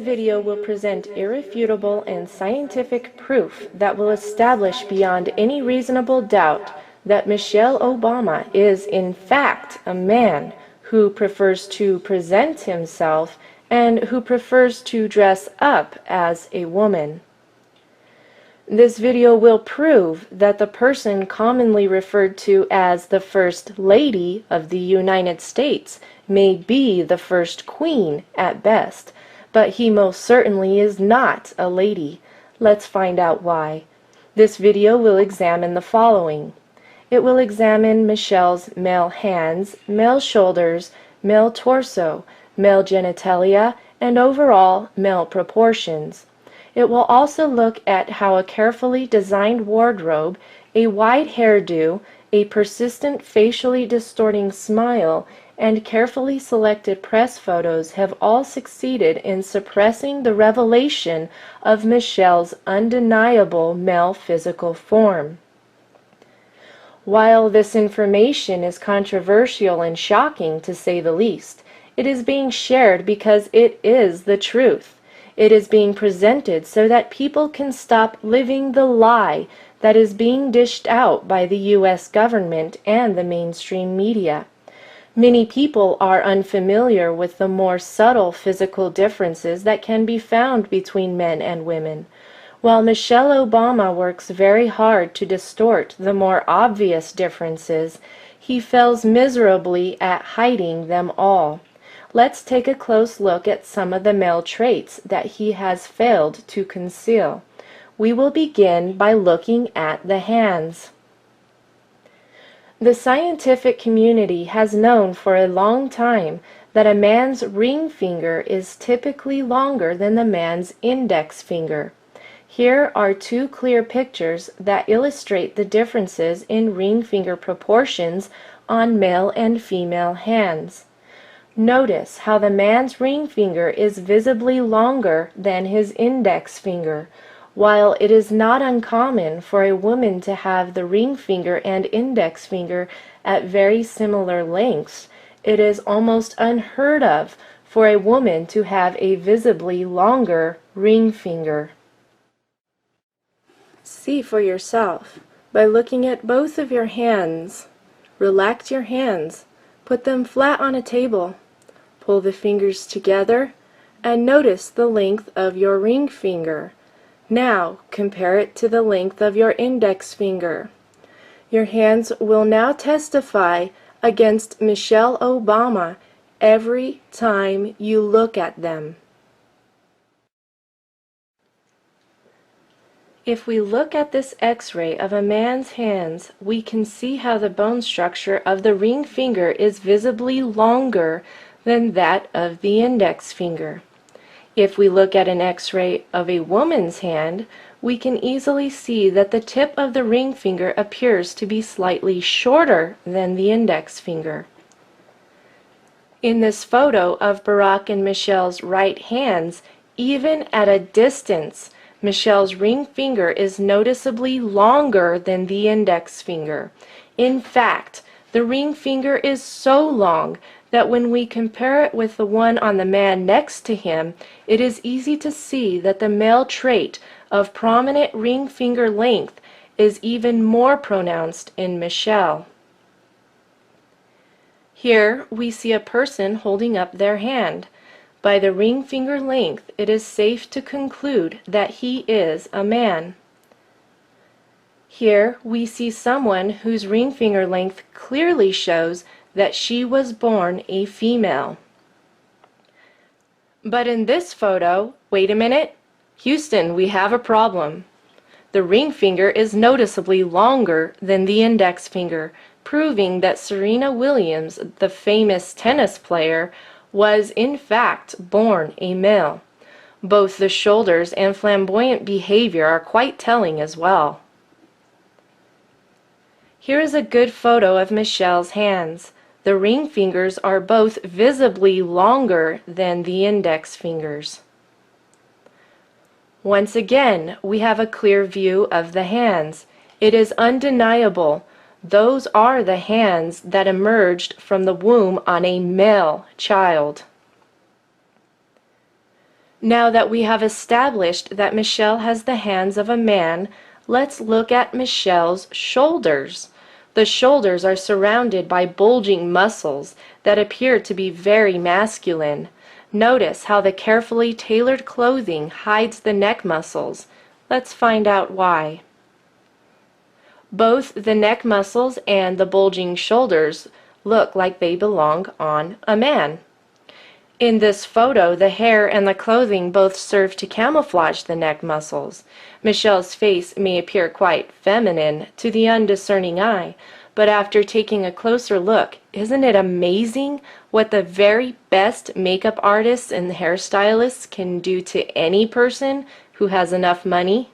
video will present irrefutable and scientific proof that will establish beyond any reasonable doubt that Michelle Obama is in fact a man who prefers to present himself and who prefers to dress up as a woman. This video will prove that the person commonly referred to as the First Lady of the United States may be the first queen at best, but he most certainly is not a lady. Let's find out why. This video will examine the following. It will examine Michelle's male hands, male shoulders, male torso, male genitalia, and overall male proportions. It will also look at how a carefully designed wardrobe, a wide hairdo, a persistent facially distorting smile, and carefully selected press photos have all succeeded in suppressing the revelation of Michelle's undeniable male physical form. While this information is controversial and shocking to say the least, it is being shared because it is the truth. It is being presented so that people can stop living the lie that is being dished out by the U.S. government and the mainstream media. Many people are unfamiliar with the more subtle physical differences that can be found between men and women. While Michelle Obama works very hard to distort the more obvious differences, he fails miserably at hiding them all. Let's take a close look at some of the male traits that he has failed to conceal. We will begin by looking at the hands. The scientific community has known for a long time that a man's ring finger is typically longer than the man's index finger. Here are two clear pictures that illustrate the differences in ring finger proportions on male and female hands. Notice how the man's ring finger is visibly longer than his index finger. While it is not uncommon for a woman to have the ring finger and index finger at very similar lengths, it is almost unheard of for a woman to have a visibly longer ring finger. See for yourself by looking at both of your hands. Relax your hands. Put them flat on a table. Pull the fingers together and notice the length of your ring finger. Now compare it to the length of your index finger. Your hands will now testify against Michelle Obama every time you look at them. If we look at this X-ray of a man's hands, we can see how the bone structure of the ring finger is visibly longer than that of the index finger. If we look at an X-ray of a woman's hand, we can easily see that the tip of the ring finger appears to be slightly shorter than the index finger. In this photo of Barack and Michelle's right hands, even at a distance, Michelle's ring finger is noticeably longer than the index finger. In fact, the ring finger is so long that when we compare it with the one on the man next to him, it is easy to see that the male trait of prominent ring finger length is even more pronounced in Michelle. Here we see a person holding up their hand. By the ring finger length, it is safe to conclude that he is a man. Here we see someone whose ring finger length clearly shows that she was born a female. But in this photo, wait a minute, Houston, we have a problem. The ring finger is noticeably longer than the index finger, proving that Serena Williams, the famous tennis player, was in fact born a male. Both the shoulders and flamboyant behavior are quite telling as well. Here is a good photo of Michelle's hands. The ring fingers are both visibly longer than the index fingers. Once again, we have a clear view of the hands. It is undeniable. Those are the hands that emerged from the womb on a male child. Now that we have established that Michelle has the hands of a man, let's look at Michelle's shoulders. The shoulders are surrounded by bulging muscles that appear to be very masculine. Notice how the carefully tailored clothing hides the neck muscles. Let's find out why. Both the neck muscles and the bulging shoulders look like they belong on a man. In this photo, the hair and the clothing both serve to camouflage the neck muscles. Michelle's face may appear quite feminine to the undiscerning eye, but after taking a closer look, isn't it amazing what the very best makeup artists and hairstylists can do to any person who has enough money?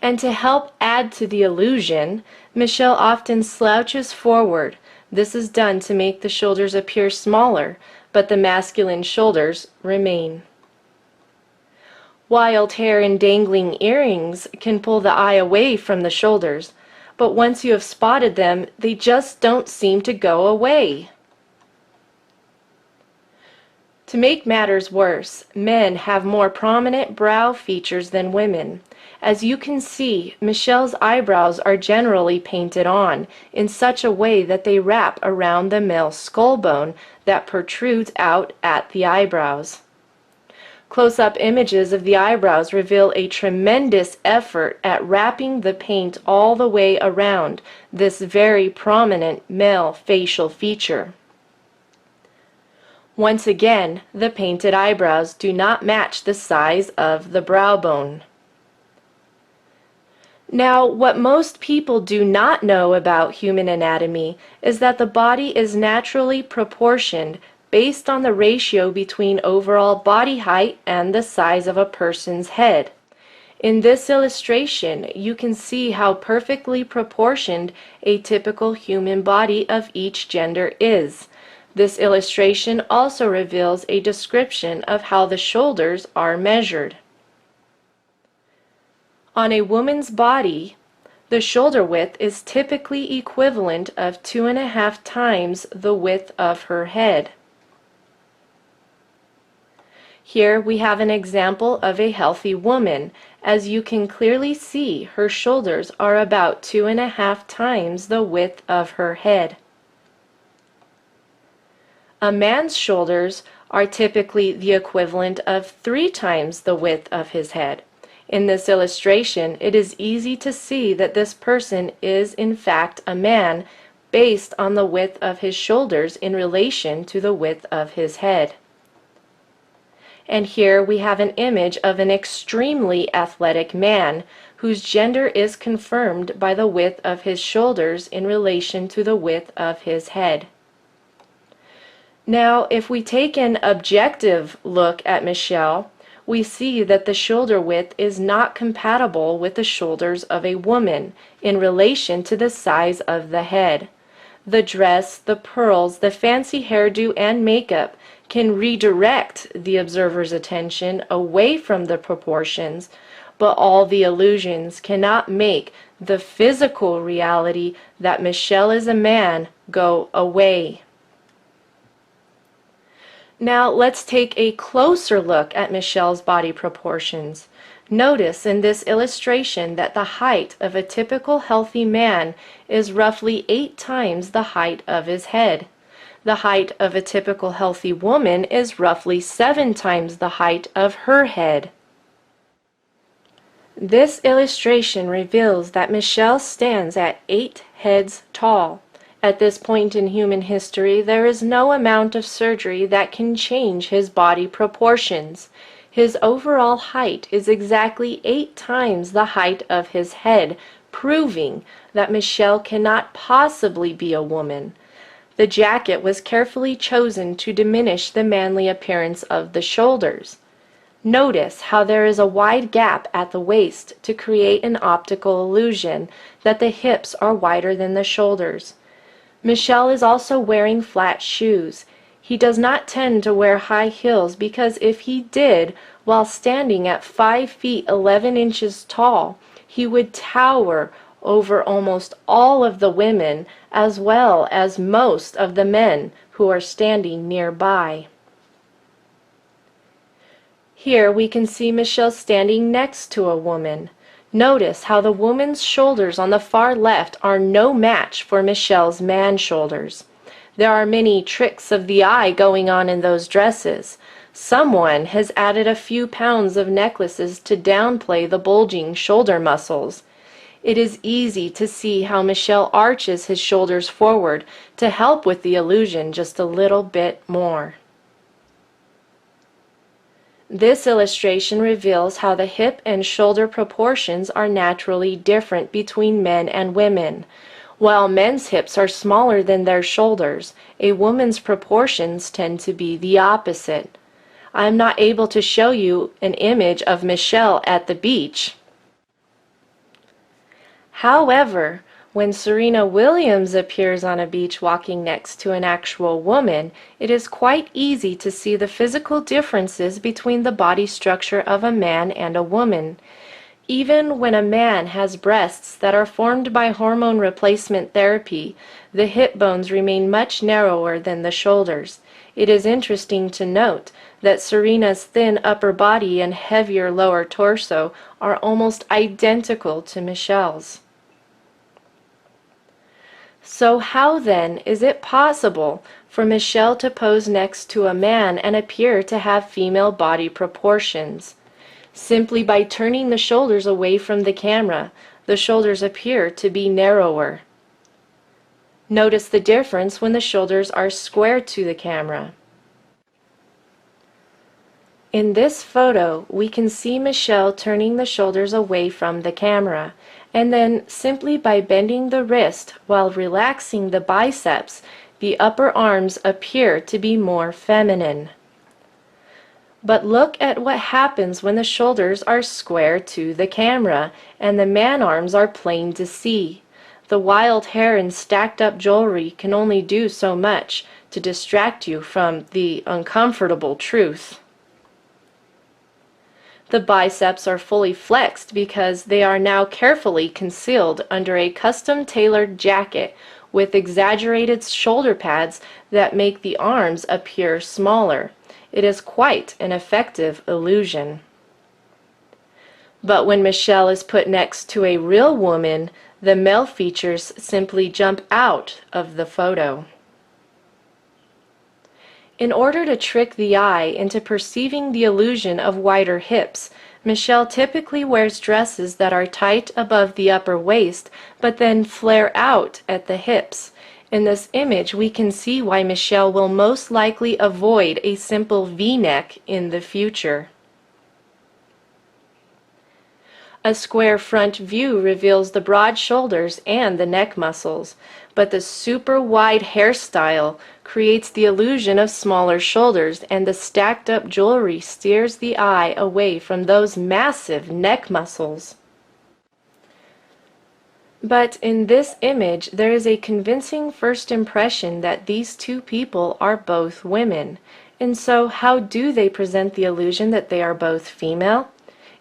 And to help add to the illusion, Michelle often slouches forward. This is done to make the shoulders appear smaller, but the masculine shoulders remain. Wild hair and dangling earrings can pull the eye away from the shoulders, but once you have spotted them, they just don't seem to go away. To make matters worse, men have more prominent brow features than women. As you can see, Michelle's eyebrows are generally painted on in such a way that they wrap around the male skull bone that protrudes out at the eyebrows. Close-up images of the eyebrows reveal a tremendous effort at wrapping the paint all the way around this very prominent male facial feature. Once again, the painted eyebrows do not match the size of the brow bone. Now, what most people do not know about human anatomy is that the body is naturally proportioned based on the ratio between overall body height and the size of a person's head. In this illustration, you can see how perfectly proportioned a typical human body of each gender is. This illustration also reveals a description of how the shoulders are measured. On a woman's body, the shoulder width is typically equivalent of 2.5 times the width of her head. Here we have an example of a healthy woman. As you can clearly see, her shoulders are about 2.5 times the width of her head. A man's shoulders are typically the equivalent of 3 times the width of his head. In this illustration, it is easy to see that this person is in fact a man based on the width of his shoulders in relation to the width of his head. And here we have an image of an extremely athletic man whose gender is confirmed by the width of his shoulders in relation to the width of his head. Now, if we take an objective look at Michelle, we see that the shoulder width is not compatible with the shoulders of a woman in relation to the size of the head. The dress, the pearls, the fancy hairdo, and makeup can redirect the observer's attention away from the proportions, but all the illusions cannot make the physical reality that Michelle is a man go away. Now let's take a closer look at Michelle's body proportions. Notice in this illustration that the height of a typical healthy man is roughly 8 times the height of his head. The height of a typical healthy woman is roughly 7 times the height of her head. This illustration reveals that Michelle stands at 8 heads tall. At this point in human history, there is no amount of surgery that can change his body proportions. His overall height is exactly 8 times the height of his head, proving that Michelle cannot possibly be a woman. The jacket was carefully chosen to diminish the manly appearance of the shoulders. Notice how there is a wide gap at the waist to create an optical illusion that the hips are wider than the shoulders. Michelle is also wearing flat shoes. He does not tend to wear high heels because if he did, while standing at 5 feet 11 inches tall, he would tower over almost all of the women as well as most of the men who are standing nearby. Here we can see Michelle standing next to a woman. Notice how the woman's shoulders on the far left are no match for Michelle's man shoulders. There are many tricks of the eye going on in those dresses. Someone has added a few pounds of necklaces to downplay the bulging shoulder muscles. It is easy to see how Michelle arches his shoulders forward to help with the illusion just a little bit more. This illustration reveals how the hip and shoulder proportions are naturally different between men and women. While men's hips are smaller than their shoulders, a woman's proportions tend to be the opposite. I am not able to show you an image of Michelle at the beach. However, when Serena Williams appears on a beach walking next to an actual woman, it is quite easy to see the physical differences between the body structure of a man and a woman. Even when a man has breasts that are formed by hormone replacement therapy, the hip bones remain much narrower than the shoulders. It is interesting to note that Serena's thin upper body and heavier lower torso are almost identical to Michelle's. So how then is it possible for Michelle to pose next to a man and appear to have female body proportions? Simply by turning the shoulders away from the camera, the shoulders appear to be narrower. Notice the difference when the shoulders are square to the camera. In this photo, we can see Michelle turning the shoulders away from the camera, and then simply by bending the wrist while relaxing the biceps, the upper arms appear to be more feminine. But look at what happens when the shoulders are square to the camera and the man arms are plain to see. The wild hair and stacked up jewelry can only do so much to distract you from the uncomfortable truth. The biceps are fully flexed because they are now carefully concealed under a custom-tailored jacket with exaggerated shoulder pads that make the arms appear smaller. It is quite an effective illusion. But when Michelle is put next to a real woman, the male features simply jump out of the photo. In order to trick the eye into perceiving the illusion of wider hips, Michelle typically wears dresses that are tight above the upper waist but then flare out at the hips. In this image, we can see why Michelle will most likely avoid a simple V-neck in the future. A square front view reveals the broad shoulders and the neck muscles, but the super wide hairstyle creates the illusion of smaller shoulders, and the stacked up jewelry steers the eye away from those massive neck muscles. But in this image, there is a convincing first impression that these two people are both women. And so how do they present the illusion that they are both female?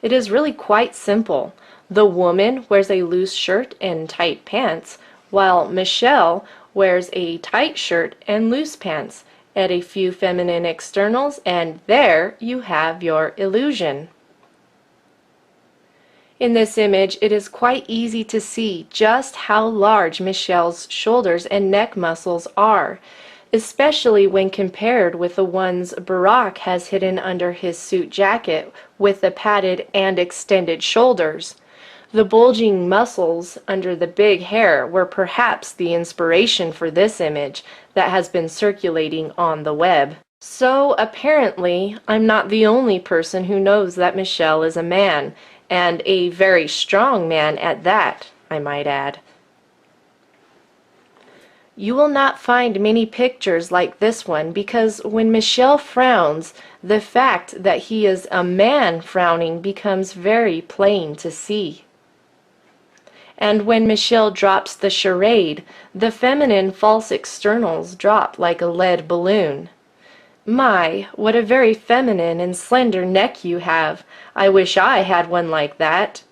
It is really quite simple. The woman wears a loose shirt and tight pants, while Michelle wears a tight shirt and loose pants. Add a few feminine externals, and there you have your illusion. In this image, it is quite easy to see just how large Michelle's shoulders and neck muscles are, especially when compared with the ones Barack has hidden under his suit jacket with the padded and extended shoulders. The bulging muscles under the big hair were perhaps the inspiration for this image that has been circulating on the web. So apparently, I'm not the only person who knows that Michelle is a man, and a very strong man at that, I might add. You will not find many pictures like this one because when Michelle frowns, the fact that he is a man frowning becomes very plain to see. And when Michelle drops the charade, the feminine false externals drop like a lead balloon. My, what a very feminine and slender neck you have. I wish I had one like that.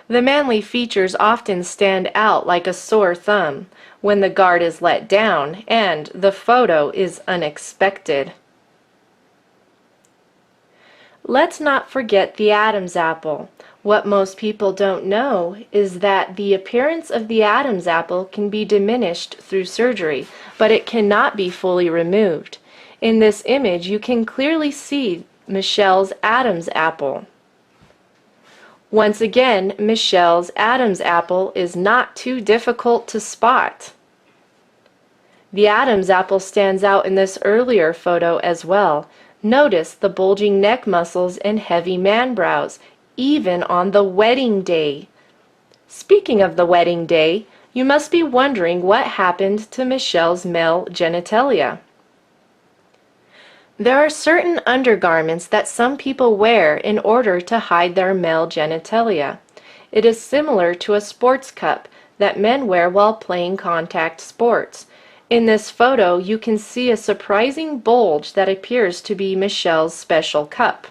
The manly features often stand out like a sore thumb when the guard is let down and the photo is unexpected. Let's not forget the Adam's apple. What most people don't know is that the appearance of the Adam's apple can be diminished through surgery, but it cannot be fully removed. In this image, you can clearly see Michelle's Adam's apple. Once again, Michelle's Adam's apple is not too difficult to spot. The Adam's apple stands out in this earlier photo as well. Notice the bulging neck muscles and heavy man brows, even on the wedding day. Speaking of the wedding day, you must be wondering what happened to Michelle's male genitalia. There are certain undergarments that some people wear in order to hide their male genitalia. It is similar to a sports cup that men wear while playing contact sports. In this photo, you can see a surprising bulge that appears to be Michelle's special cup.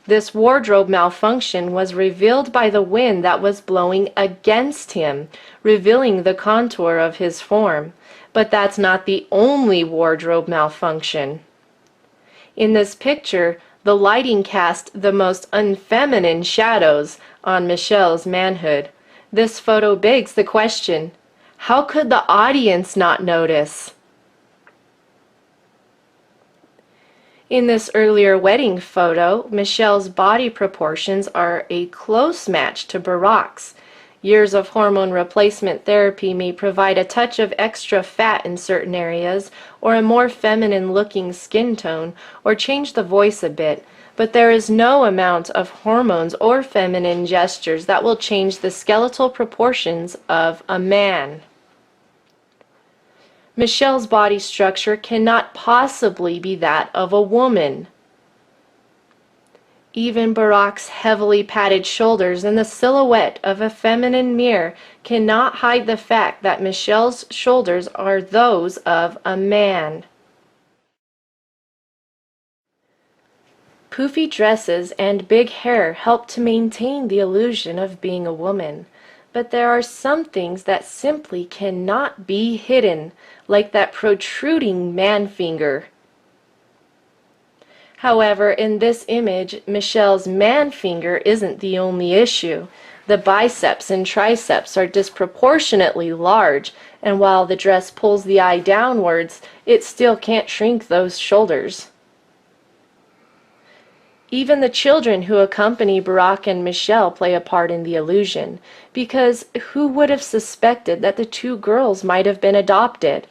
This wardrobe malfunction was revealed by the wind that was blowing against him, revealing the contour of his form. But that's not the only wardrobe malfunction. In this picture, the lighting cast the most unfeminine shadows on Michelle's manhood. This photo begs the question, how could the audience not notice? In this earlier wedding photo, Michelle's body proportions are a close match to Barack's. Years of hormone replacement therapy may provide a touch of extra fat in certain areas, or a more feminine-looking skin tone, or change the voice a bit, but there is no amount of hormones or feminine gestures that will change the skeletal proportions of a man. Michelle's body structure cannot possibly be that of a woman. Even Barack's heavily padded shoulders and the silhouette of a feminine mirror cannot hide the fact that Michelle's shoulders are those of a man. Poofy dresses and big hair help to maintain the illusion of being a woman, but there are some things that simply cannot be hidden, like that protruding man finger. However, in this image, Michelle's man finger isn't the only issue. The biceps and triceps are disproportionately large, and while the dress pulls the eye downwards, it still can't shrink those shoulders. Even the children who accompany Barack and Michelle play a part in the illusion, because who would have suspected that the two girls might have been adopted?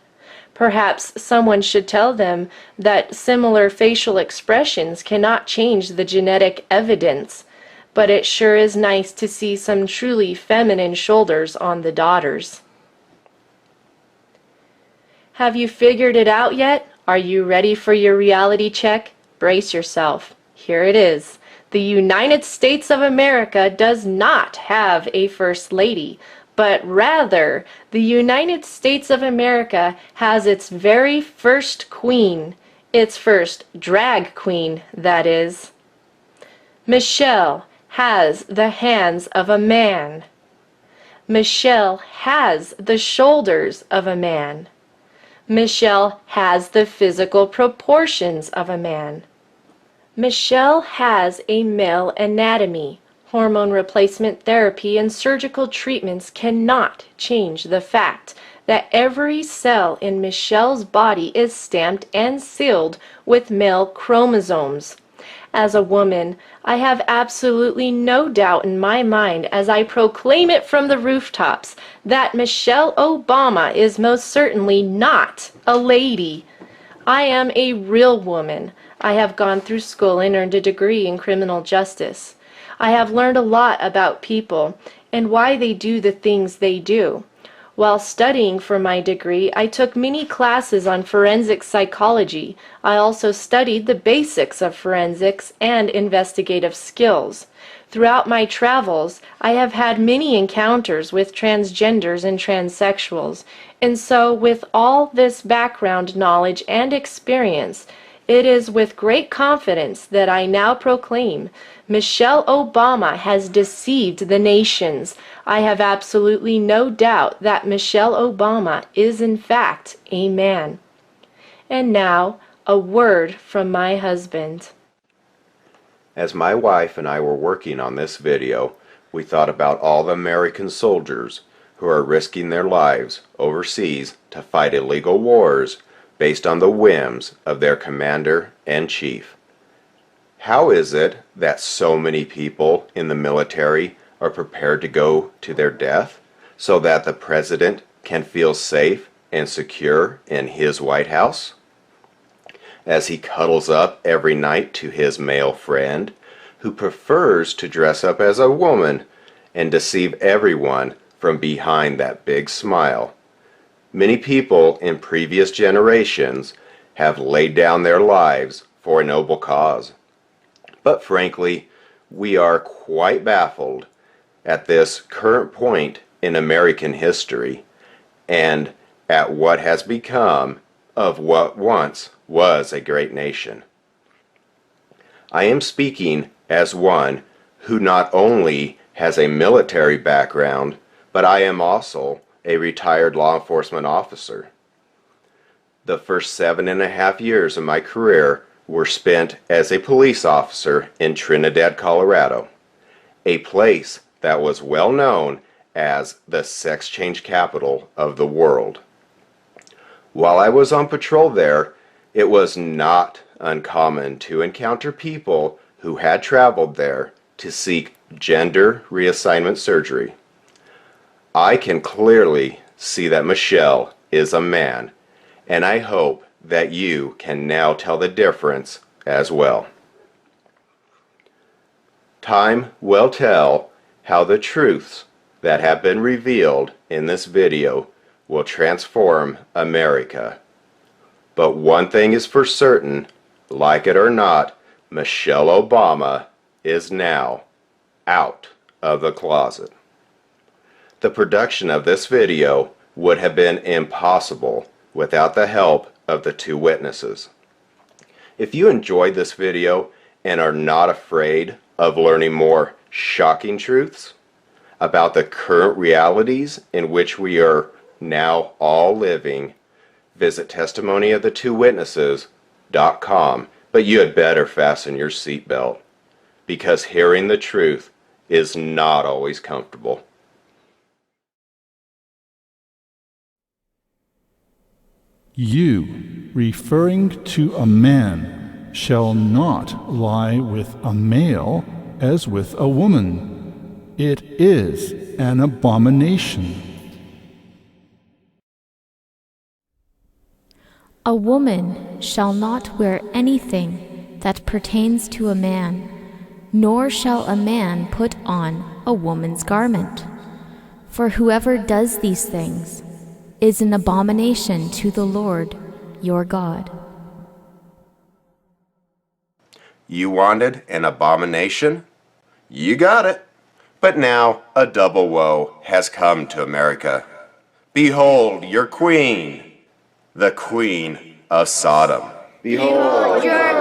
Perhaps someone should tell them that similar facial expressions cannot change the genetic evidence, but it sure is nice to see some truly feminine shoulders on the daughters. Have you figured it out yet? Are you ready for your reality check? Brace yourself. Here it is. The United States of America does not have a First Lady, but rather, the United States of America has its very first queen, its first drag queen, that is. Michelle has the hands of a man. Michelle has the shoulders of a man. Michelle has the physical proportions of a man. Michelle has a male anatomy. Hormone replacement therapy and surgical treatments cannot change the fact that every cell in Michelle's body is stamped and sealed with male chromosomes. As a woman, I have absolutely no doubt in my mind as I proclaim it from the rooftops that Michelle Obama is most certainly not a lady. I am a real woman. I have gone through school and earned a degree in criminal justice. I have learned a lot about people and why they do the things they do. While studying for my degree, I took many classes on forensic psychology. I also studied the basics of forensics and investigative skills. Throughout my travels, I have had many encounters with transgenders and transsexuals, and so with all this background knowledge and experience, it is with great confidence that I now proclaim Michelle Obama has deceived the nations. I have absolutely no doubt that Michelle Obama is in fact a man. And now, a word from my husband. As my wife and I were working on this video, we thought about all the American soldiers who are risking their lives overseas to fight illegal wars based on the whims of their commander-in-chief. How is it that so many people in the military are prepared to go to their death so that the president can feel safe and secure in his White House? As he cuddles up every night to his male friend, who prefers to dress up as a woman and deceive everyone from behind that big smile. Many people in previous generations have laid down their lives for a noble cause. But frankly, we are quite baffled at this current point in American history and at what has become of what once was a great nation. I am speaking as one who not only has a military background, but I am also a retired law enforcement officer. The first 7.5 years of my career were spent as a police officer in Trinidad, Colorado, a place that was well known as the sex change capital of the world. While I was on patrol there, it was not uncommon to encounter people who had traveled there to seek gender reassignment surgery. I can clearly see that Michelle is a man, and I hope that you can now tell the difference as well. Time will tell how the truths that have been revealed in this video will transform America. But one thing is for certain, like it or not, Michelle Obama is now out of the closet. The production of this video would have been impossible without the help of the two witnesses. If you enjoyed this video and are not afraid of learning more shocking truths about the current realities in which we are now all living, visit testimonyofthetwowitnesses.com, but you had better fasten your seatbelt, because hearing the truth is not always comfortable. You, referring to a man, shall not lie with a male as with a woman. It is an abomination. A woman shall not wear anything that pertains to a man, nor shall a man put on a woman's garment. For whoever does these things is an abomination to the Lord your God. You wanted an abomination? You got it. But now a double woe has come to America. Behold your queen, the Queen of Sodom. Behold your